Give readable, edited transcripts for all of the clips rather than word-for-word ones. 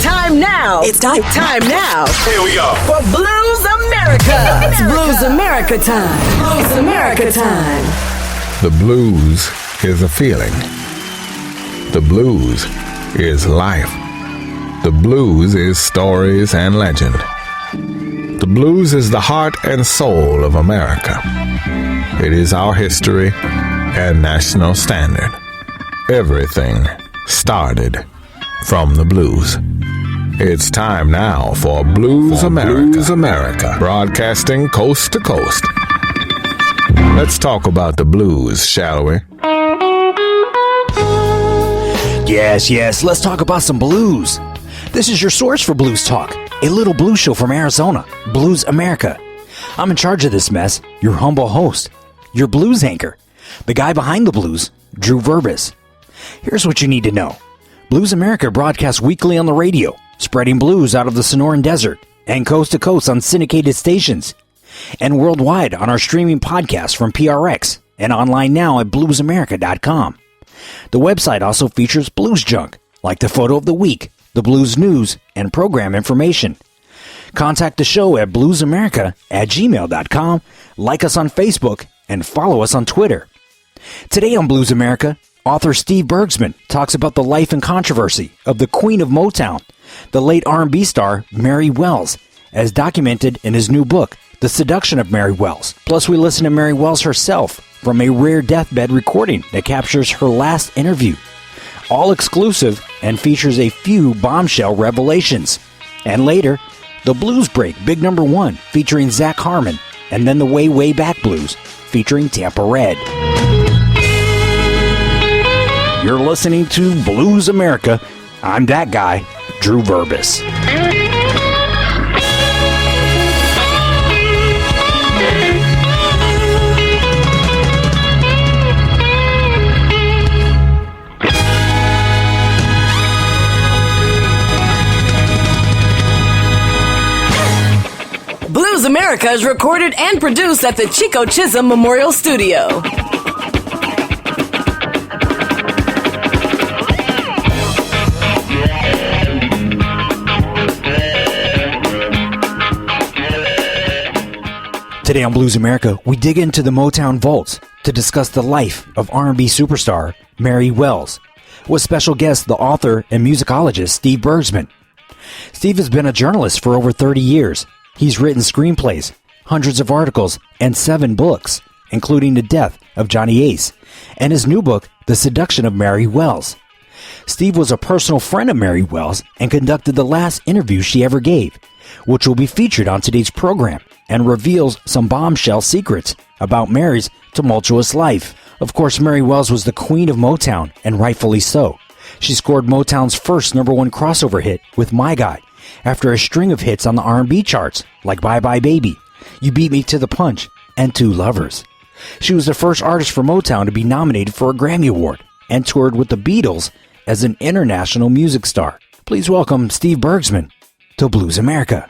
Time now. It's time. Time now. Here we go. For Blues America. It's Blues America time. Blues America time. The blues is a feeling. The blues is life. The blues is stories and legend. The blues is the heart and soul of America. It is our history and national standard. Everything started from the blues. It's time now for Blues America. Blues America, broadcasting coast to coast. Let's talk about the blues, shall we? Yes, let's talk about some blues. This is your source for blues talk, a little blues show from Arizona, Blues America. I'm in charge of this mess, your humble host, your blues anchor, the guy behind the blues, Drew Verbis. Here's what you need to know. Blues America broadcasts weekly on the radio, spreading blues out of the Sonoran Desert and coast to coast on syndicated stations, and worldwide on our streaming podcast from PRX and online now at bluesamerica.com. The website also features blues junk, like the photo of the week, the blues news, and program information. Contact the show at bluesamerica@gmail.com, like us on Facebook, and follow us on Twitter. Today on Blues America, author Steve Bergsma talks about the life and controversy of the Queen of Motown, the late R&B star Mary Wells, as documented in his new book, The Seduction of Mary Wells. Plus, we listen to Mary Wells herself from a rare deathbed recording that captures her last interview. All exclusive and features a few bombshell revelations. And later, the Blues Break Big Number 1 featuring Zach Harmon, and then the Way, Way Back Blues featuring Tampa Red. You're listening to Blues America. I'm that guy, Drew Verbis. Blues America is recorded and produced at the Chico Chisholm Memorial Studio. Today on Blues America, we dig into the Motown vaults to discuss the life of R&B superstar Mary Wells, with special guest the author and musicologist Steve Bergsma. Steve has been a journalist for over 30 years. He's written screenplays, hundreds of articles, and 7 books, including The Death of Johnny Ace, and his new book, The Seduction of Mary Wells. Steve was a personal friend of Mary Wells and conducted the last interview she ever gave, which will be featured on today's program and reveals some bombshell secrets about Mary's tumultuous life. Of course, Mary Wells was the queen of Motown, and rightfully so. She scored Motown's first number 1 crossover hit with My Guy, after a string of hits on the R&B charts like Bye Bye Baby, You Beat Me to the Punch, and Two Lovers. She was the first artist for Motown to be nominated for a Grammy Award and toured with the Beatles as an international music star. Please welcome Steve Bergsma to Blues America.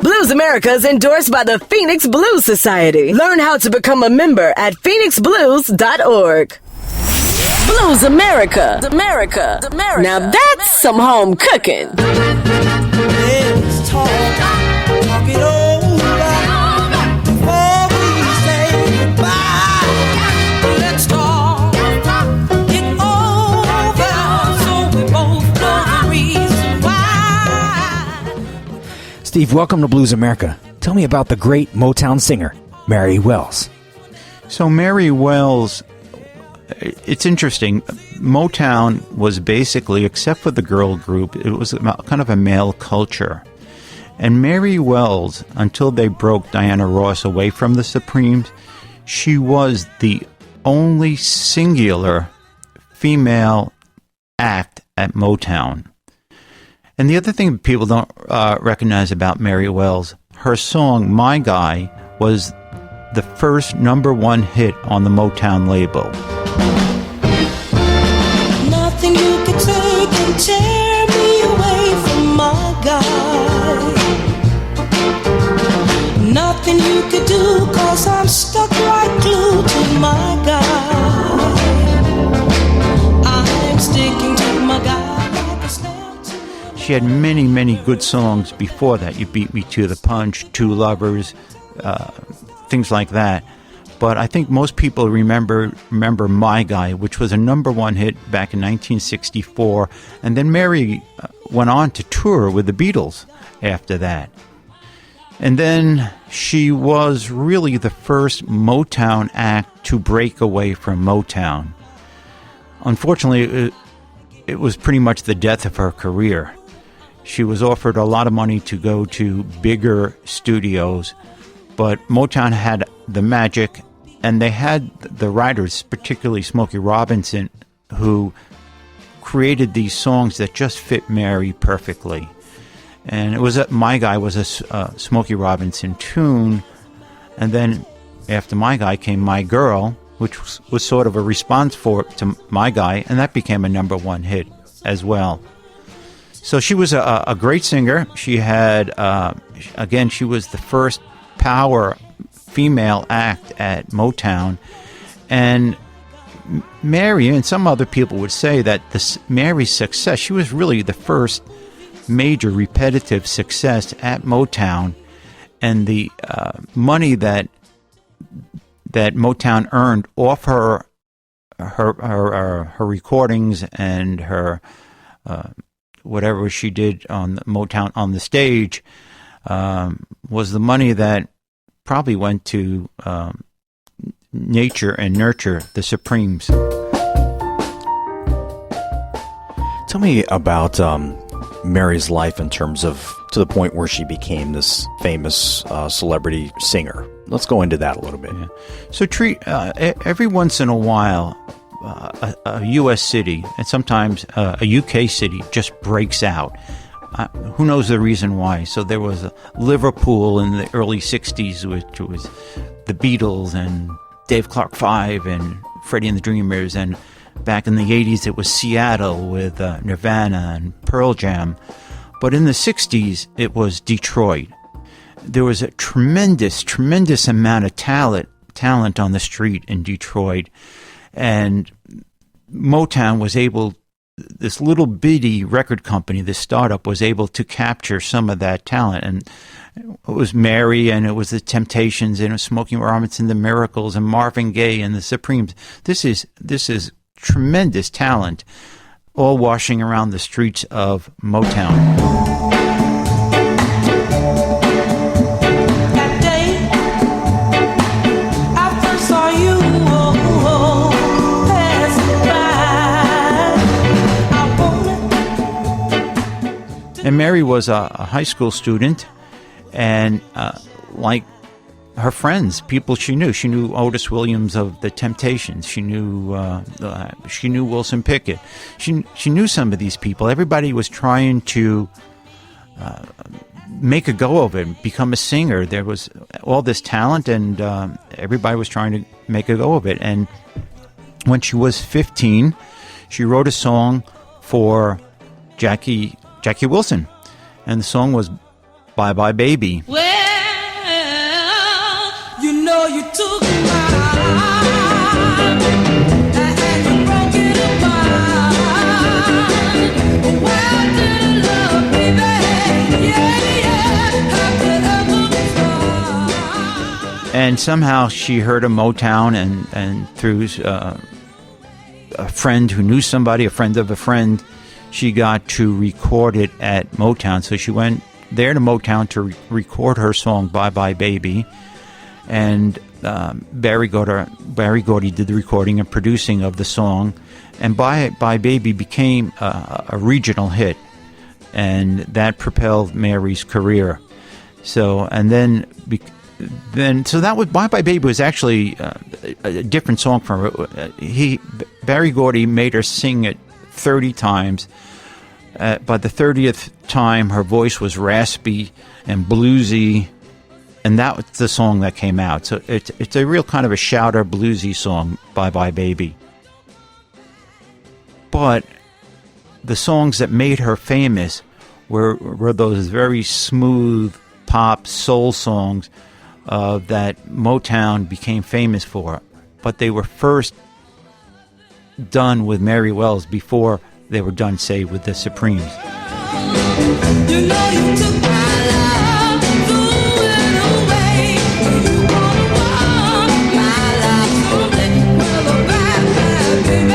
Blues America is endorsed by the Phoenix Blues Society. Learn how to become a member at phoenixblues.org. Blues America. America. Now that's some home cooking. Let's talk it over before we say goodbye. Let's talk it over so we both know the reason why. Steve, welcome to Blues America. Tell me about the great Motown singer, Mary Wells. So Mary Wells, it's interesting. Motown was basically, except for the girl group, it was kind of a male culture. And Mary Wells, until they broke Diana Ross away from the Supremes, she was the only singular female act at Motown. And the other thing people don't recognize about Mary Wells, her song, My Guy, was the first number 1 hit on the Motown label. Nothing you can take and tear me away from my guy. could do, 'cause I'm stuck like glue to my guy. I'm sticking to my guy like a stamp to a... She had many, many good songs before that. You Beat Me to the Punch, Two Lovers, things like that. But I think most people remember My Guy, which was a #1 hit back in 1964. And then Mary went on to tour with the Beatles after that. And then she was really the first Motown act to break away from Motown. Unfortunately, it was pretty much the death of her career. She was offered a lot of money to go to bigger studios, but Motown had the magic, and they had the writers, particularly Smokey Robinson, who created these songs that just fit Mary perfectly. And it was My Guy was a Smokey Robinson tune, and then after My Guy came My Girl, which was sort of a response to My Guy, and that became a #1 hit as well. So she was a great singer. She had, again, she was the first power female act at Motown. And Mary, and some other people would say that Mary's success, she was really the first major repetitive success at Motown. And the money that Motown earned off her recordings and her whatever she did on Motown on the stage was the money that probably went to nature and nurture the Supremes. Tell me about Mary's life in terms of to the point where she became this famous celebrity singer. Let's go into that a little bit. Yeah. So every once in a while, a U.S. city and sometimes a U.K. city just breaks out. Who knows the reason why? So there was Liverpool in the early 60s, which was the Beatles and Dave Clark 5 and Freddie and the Dreamers. And back in the 80s, it was Seattle with Nirvana and Pearl Jam. But in the 60s, it was Detroit. There was a tremendous amount of talent on the street in Detroit. And Motown was able, this little bitty record company, this startup, was able to capture some of that talent. And it was Mary, and it was the Temptations, and it was Smokey Robinson, the Miracles, and Marvin Gaye, and the Supremes. This is tremendous talent, all washing around the streets of Motown. And Mary was a high school student, and like her friends, people she knew Otis Williams of the Temptations. She knew Wilson Pickett. She knew some of these people. Everybody was trying to make a go of it, become a singer. There was all this talent, and everybody was trying to make a go of it. And when she was 15, she wrote a song for Jackie Wilson, and the song was Bye Bye Baby. Well, you know you took my heart and you broke it apart. Where did love be, baby? How could ever be? And somehow she heard of Motown, and through a friend who knew somebody, a friend of a friend, she got to record it at Motown. So she went there to Motown to record her song Bye Bye Baby. And Barry Gordy did the recording and producing of the song. And Bye Bye Baby became a regional hit. And that propelled Mary's career. So, and then so that was Bye Bye Baby was actually a different song from her. Barry Gordy made her sing it 30 times. By the 30th time, her voice was raspy and bluesy, and that was the song that came out. So it's a real kind of a shouter, bluesy song, Bye Bye Baby. But the songs that made her famous were those very smooth pop soul songs that Motown became famous for, but they were first done with Mary Wells before they were done, say, with the Supremes. You know you took my love, threw it away. You wanna walk my life, so let me go back, baby.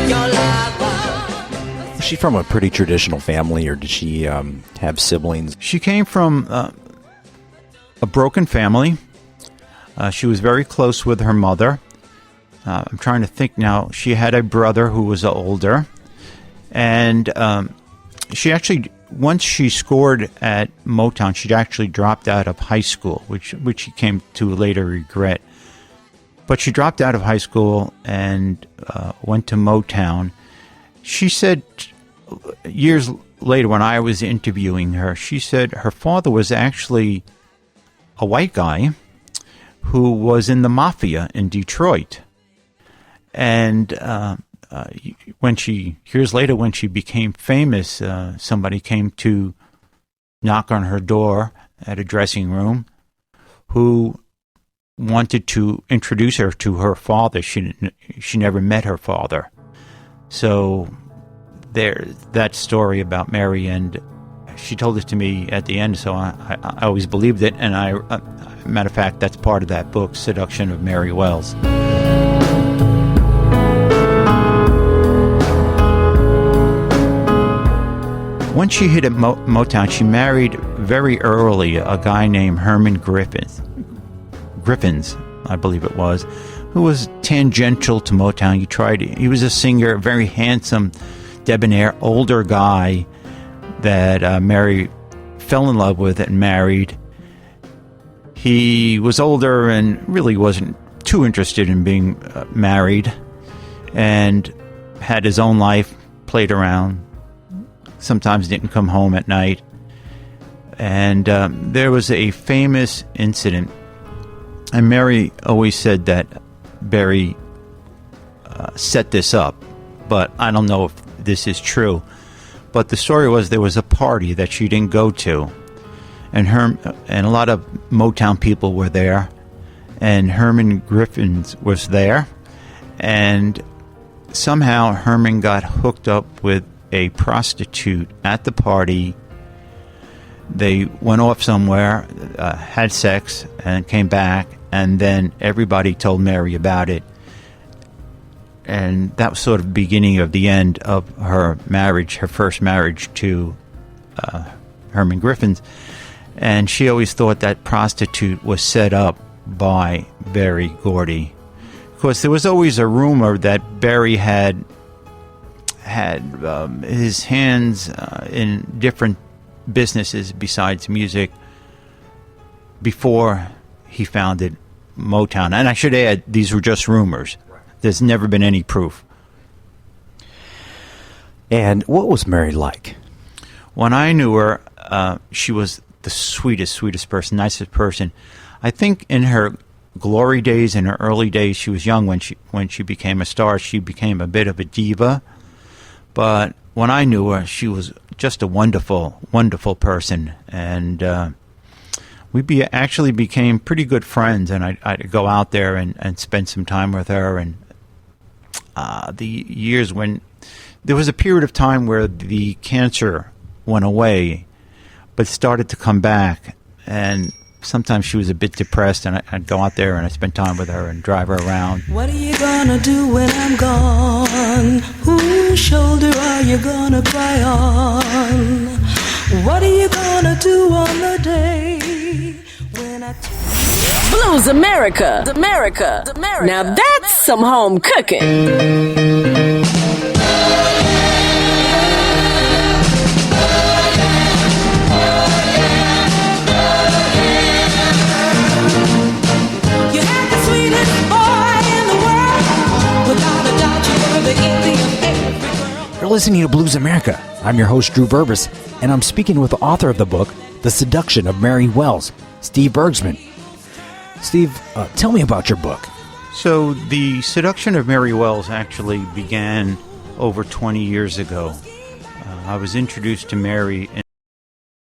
Your life Was she from a pretty traditional family, or did she have siblings? She came from a broken family. She was very close with her mother. I'm trying to think now. She had a brother who was older. And she actually, once she scored at Motown, she actually dropped out of high school, which she came to later regret. But she dropped out of high school and went to Motown. She said years later, when I was interviewing her, she said her father was actually a white guy who was in the mafia in Detroit. And years later, when she became famous, somebody came to knock on her door at a dressing room who wanted to introduce her to her father. She never met her father. So that story about Mary, and she told it to me at the end, so I always believed it. And matter of fact, that's part of that book, Seduction of Mary Wells. When she hit at Motown, she married very early a guy named Herman Griffins, I believe it was, who was tangential to Motown. He was a singer, a very handsome, debonair, older guy that Mary fell in love with and married. He was older and really wasn't too interested in being married, and had his own life, played around, sometimes didn't come home at night. And there was a famous incident, and Mary always said that Barry set this up, but I don't know if this is true. But the story was there was a party that she didn't go to, and a lot of Motown people were there, and Herman Griffins was there, and somehow Herman got hooked up with a prostitute at the party. They went off somewhere, had sex, and came back, and then everybody told Mary about it. And that was sort of the beginning of the end of her marriage, her first marriage to Herman Griffins. And she always thought that prostitute was set up by Berry Gordy. Of course, there was always a rumor that Berry had his hands in different businesses besides music before he founded Motown. And I should add, these were just rumors. There's never been any proof. And what was Mary like? When I knew her, she was the sweetest person, nicest person. I think in her glory days, in her early days, she was young when she became a star. She became a bit of a diva. But when I knew her, she was just a wonderful person. And we actually became pretty good friends. And I'd go out there and spend some time with her. And the years when there was a period of time where the cancer went away, but started to come back. And sometimes she was a bit depressed, and I'd go out there and I'd spend time with her and drive her around. What are you gonna do when I'm gone? Whose shoulder are you gonna cry on? What are you gonna do on the day when I... Blues America. Now that's some home cooking. You have the sweetest boy in the world. Without a doubt, you were the envy of every girl. You're listening to Blues America. I'm your host, Drew Verbis, and I'm speaking with the author of the book, The Seduction of Mary Wells, Steve Bergsman. Steve, tell me about your book. So the Seduction of Mary Wells actually began over 20 years ago. I was introduced to Mary